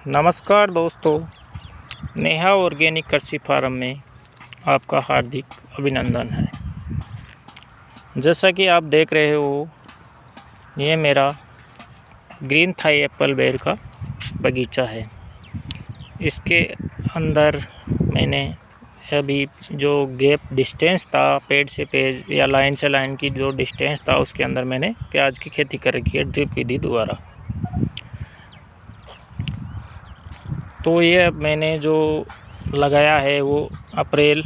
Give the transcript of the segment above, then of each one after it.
नमस्कार दोस्तों, नेहा ऑर्गेनिक कृषि फार्म में आपका हार्दिक अभिनंदन है। जैसा कि आप देख रहे हो, ये मेरा ग्रीन थाई एप्पल बेर का बगीचा है। इसके अंदर मैंने अभी जो गैप डिस्टेंस था पेड़ से पेड़ या लाइन से लाइन की जो डिस्टेंस था, उसके अंदर मैंने प्याज की खेती कर रखी है ड्रिप विधि द्वारा। तो ये मैंने जो लगाया है वो अप्रैल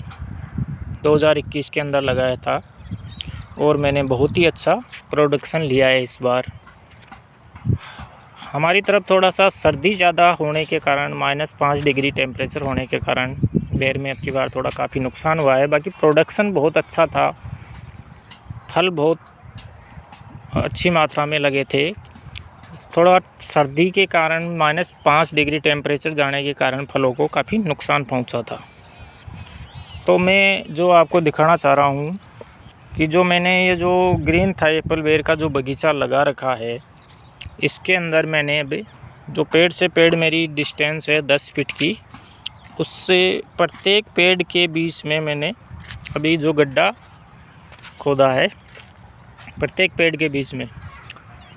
2021 के अंदर लगाया था और मैंने बहुत ही अच्छा प्रोडक्शन लिया है इस बार। हमारी तरफ थोड़ा सा सर्दी ज़्यादा होने के कारण -5 डिग्री टेम्परेचर होने के कारण बेर में अब की बार थोड़ा काफ़ी नुकसान हुआ है। बाकी प्रोडक्शन बहुत अच्छा था, फल बहुत अच्छी मात्रा में लगे थे। थोड़ा सर्दी के कारण -5 डिग्री टेम्परेचर जाने के कारण फलों को काफ़ी नुकसान पहुंचा था। तो मैं जो आपको दिखाना चाह रहा हूं कि जो मैंने ये जो ग्रीन थाई एप्पल बेर का जो बगीचा लगा रखा है, इसके अंदर मैंने अभी जो पेड़ से पेड़ मेरी डिस्टेंस है 10 फीट की, उससे प्रत्येक पेड़ के बीच में मैंने अभी जो गड्ढा खोदा है प्रत्येक पेड़ के बीच में।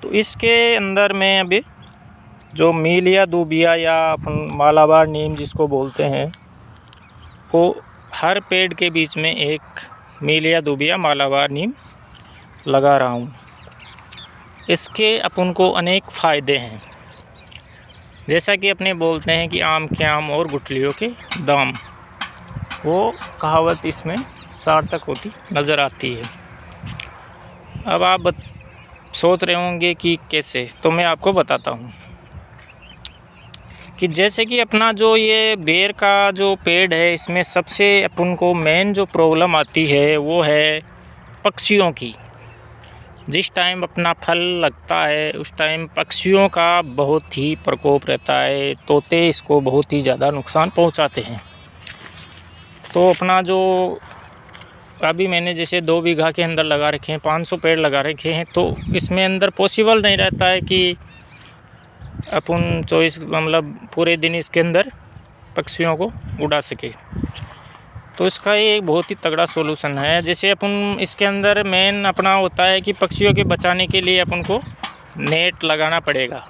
तो इसके अंदर मैं अभी जो मीलिया दूबिया या अपन मालाबार नीम जिसको बोलते हैं, वो हर पेड़ के बीच में एक मीलिया दूबिया मालाबार नीम लगा रहा हूँ। इसके अपन को अनेक फ़ायदे हैं। जैसा कि अपने बोलते हैं कि आम के आम और गुठलियों के दाम, वो कहावत इसमें सार्थक होती नज़र आती है। अब आप सोच रहे होंगे कि कैसे, तो मैं आपको बताता हूँ कि जैसे कि अपना जो ये बेर का जो पेड़ है, इसमें सबसे अपन को मेन जो प्रॉब्लम आती है वो है पक्षियों की। जिस टाइम अपना फल लगता है उस टाइम पक्षियों का बहुत ही प्रकोप रहता है। तोते इसको बहुत ही ज़्यादा नुकसान पहुंचाते हैं। तो अपना जो अभी मैंने जैसे 2 बीघा के अंदर लगा रखे हैं, 500 पेड़ लगा रखे हैं, तो इसमें अंदर पॉसिबल नहीं रहता है कि अपन 24 मतलब पूरे दिन इसके अंदर पक्षियों को उड़ा सके। तो इसका ये एक बहुत ही तगड़ा सॉल्यूशन है। जैसे अपन इसके अंदर मेन अपना होता है कि पक्षियों के बचाने के लिए अपन को नेट लगाना पड़ेगा।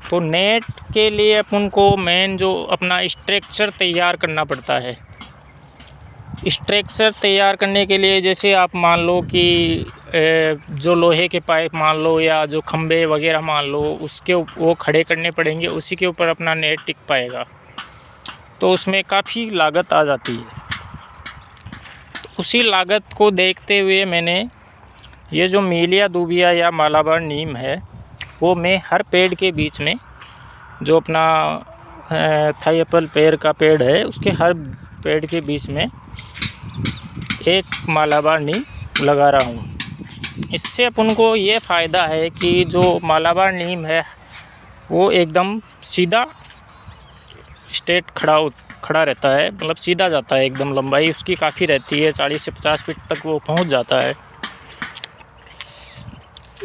तो नेट के लिए अपन को मेन जो अपना स्ट्रक्चर तैयार करना पड़ता है। स्ट्रक्चर तैयार करने के लिए जैसे आप मान लो कि जो लोहे के पाइप मान लो या जो खंबे वगैरह मान लो, उसके वो खड़े करने पड़ेंगे, उसी के ऊपर अपना नेट टिक पाएगा। तो उसमें काफ़ी लागत आ जाती है। तो उसी लागत को देखते हुए मैंने ये जो मीलिया दूबिया या मालाबार नीम है, वो मैं हर पेड़ के बीच में जो अपना थाई एप्पल पेड़ का पेड़ है, उसके हर पेड़ के बीच में एक मालाबार नीम लगा रहा हूँ। इससे अपन को ये फ़ायदा है कि जो मालाबार नीम है वो एकदम सीधा स्ट्रेट खड़ा रहता है, मतलब सीधा जाता है एकदम। लंबाई उसकी काफ़ी रहती है, 40 से 50 फीट तक वो पहुँच जाता है।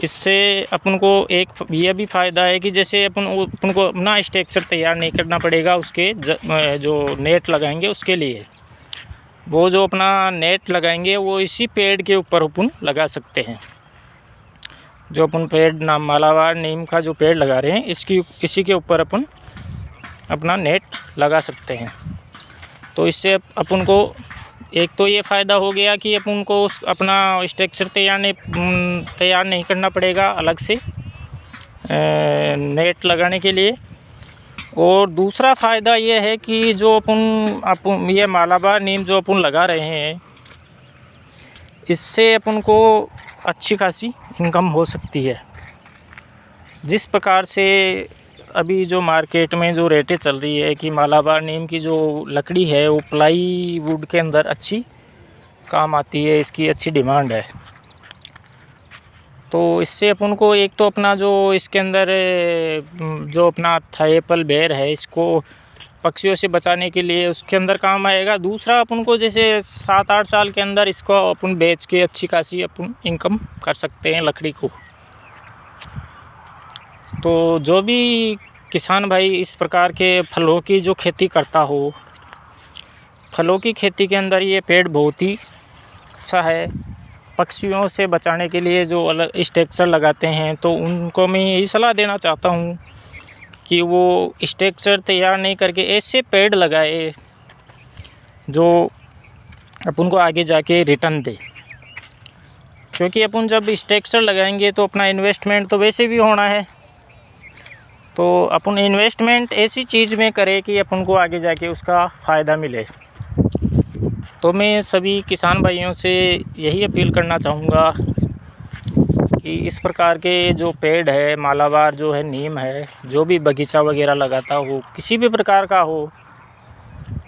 इससे अपन को एक ये भी फ़ायदा है कि जैसे अपन को अपना स्ट्रक्चर तैयार नहीं करना पड़ेगा उसके जो नेट लगाएंगे उसके लिए। वो जो अपना नेट लगाएंगे वो इसी पेड़ के ऊपर अपन लगा सकते हैं। जो अपन पेड़ मालाबार नीम का जो पेड़ लगा रहे हैं, इसी के ऊपर अपन अपना नेट लगा सकते हैं। तो इससे अपन को एक तो ये फ़ायदा हो गया कि अपन को अपना स्ट्रक्चर तैयार नहीं करना पड़ेगा अलग से नेट लगाने के लिए। और दूसरा फ़ायदा ये है कि जो अपन ये मालाबार नीम जो अपन लगा रहे हैं, इससे अपन को अच्छी खासी इनकम हो सकती है। जिस प्रकार से अभी जो मार्केट में जो रेटें चल रही है कि मालाबार नीम की जो लकड़ी है वो प्लाईवुड के अंदर अच्छी काम आती है, इसकी अच्छी डिमांड है। तो इससे अपन को एक तो अपना जो इसके अंदर जो अपना थाई एप्पल बेर है, इसको पक्षियों से बचाने के लिए उसके अंदर काम आएगा। दूसरा अपन को जैसे 7-8 साल के अंदर इसको अपन बेच के अच्छी खासी अपन इनकम कर सकते हैं लकड़ी को। तो जो भी किसान भाई इस प्रकार के फलों की जो खेती करता हो, फलों की खेती के अंदर ये पेड़ बहुत ही अच्छा है। पक्षियों से बचाने के लिए जो अलग स्ट्रक्चर लगाते हैं, तो उनको मैं यही सलाह देना चाहता हूँ कि वो स्ट्रक्चर तैयार नहीं करके ऐसे पेड़ लगाए जो अपन को आगे जाके रिटर्न दे। क्योंकि अपन जब स्ट्रक्चर लगाएंगे तो अपना इन्वेस्टमेंट तो वैसे भी होना है, तो अपन इन्वेस्टमेंट ऐसी चीज़ में करें कि अपन को आगे जाके उसका फ़ायदा मिले। तो मैं सभी किसान भाइयों से यही अपील करना चाहूँगा कि इस प्रकार के जो पेड़ है, मालाबार जो है, नीम है, जो भी बगीचा वगैरह लगाता हो, किसी भी प्रकार का हो,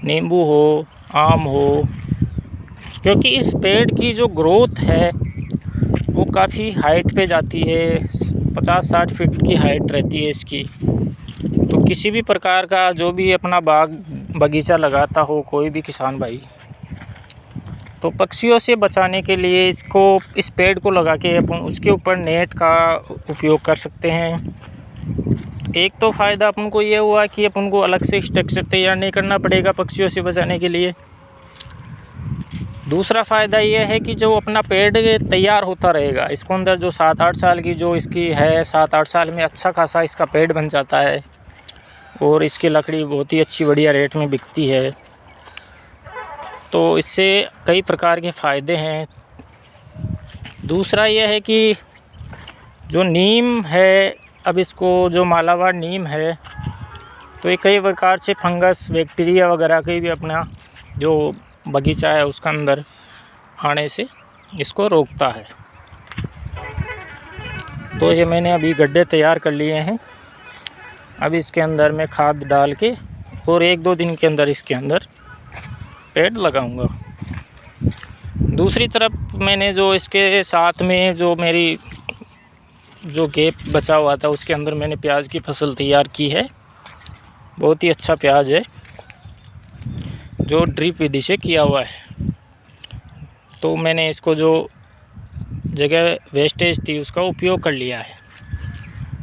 नींबू हो, आम हो, क्योंकि इस पेड़ की जो ग्रोथ है वो काफ़ी हाइट पे जाती है, 50-60 फीट की हाइट रहती है इसकी। तो किसी भी प्रकार का जो भी अपना बाग बगीचा लगाता हो कोई भी किसान भाई, तो पक्षियों से बचाने के लिए इस पेड़ को लगा के अपन उसके ऊपर नेट का उपयोग कर सकते हैं। एक तो फ़ायदा अपन को ये हुआ कि अपन को अलग से स्ट्रक्चर तैयार नहीं करना पड़ेगा पक्षियों से बचाने के लिए। दूसरा फ़ायदा ये है कि जो अपना पेड़ तैयार होता रहेगा, इसको अंदर जो 7-8 साल की जो इसकी है, 7-8 साल में अच्छा खासा इसका पेड़ बन जाता है और इसकी लकड़ी बहुत ही अच्छी बढ़िया रेट में बिकती है। तो इससे कई प्रकार के फ़ायदे हैं। दूसरा यह है कि जो नीम है, अब इसको जो मालाबार नीम है, तो ये कई प्रकार से फंगस, बैक्टीरिया वगैरह के भी अपना जो बगीचा है उसका अंदर आने से इसको रोकता है। तो ये मैंने अभी गड्ढे तैयार कर लिए हैं। अब इसके अंदर मैं खाद डाल के और 1-2 दिन के अंदर इसके अंदर पेड़ लगाऊंगा। दूसरी तरफ मैंने जो इसके साथ में जो मेरी जो गैप बचा हुआ था उसके अंदर मैंने प्याज की फसल तैयार की है। बहुत ही अच्छा प्याज है जो ड्रिप विधि से किया हुआ है। तो मैंने इसको जो जगह वेस्टेज थी उसका उपयोग कर लिया है।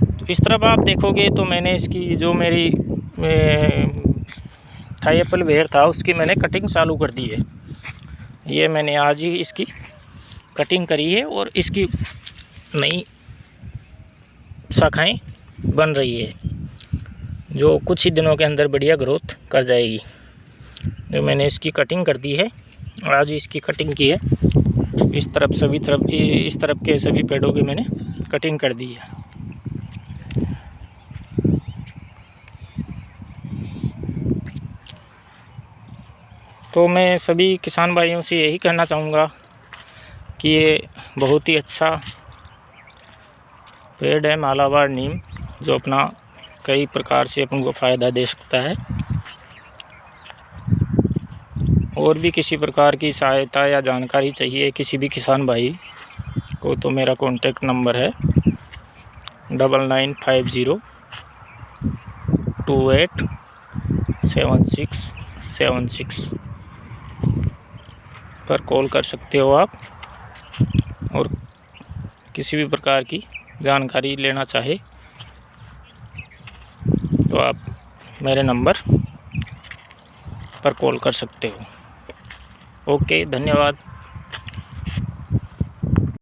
तो इस तरफ आप देखोगे तो मैंने इसकी जो मेरी थाई एप्पल वेयर था उसकी मैंने कटिंग चालू कर दी है। ये मैंने आज ही इसकी कटिंग करी है और इसकी नई शाखाएं बन रही है जो कुछ ही दिनों के अंदर बढ़िया ग्रोथ कर जाएगी। जो मैंने इसकी कटिंग कर दी है, आज ही इसकी कटिंग की है। इस तरफ के सभी पेड़ों की मैंने कटिंग कर दी है। तो मैं सभी किसान भाइयों से यही कहना चाहूँगा कि ये बहुत ही अच्छा पेड़ है मालाबार नीम, जो अपना कई प्रकार से अपन को फ़ायदा दे सकता है। और भी किसी प्रकार की सहायता या जानकारी चाहिए किसी भी किसान भाई को तो मेरा कॉन्टैक्ट नंबर है 9950287676 पर कॉल कर सकते हो आप। और किसी भी प्रकार की जानकारी लेना चाहे तो आप मेरे नंबर पर कॉल कर सकते हो। ओके, धन्यवाद।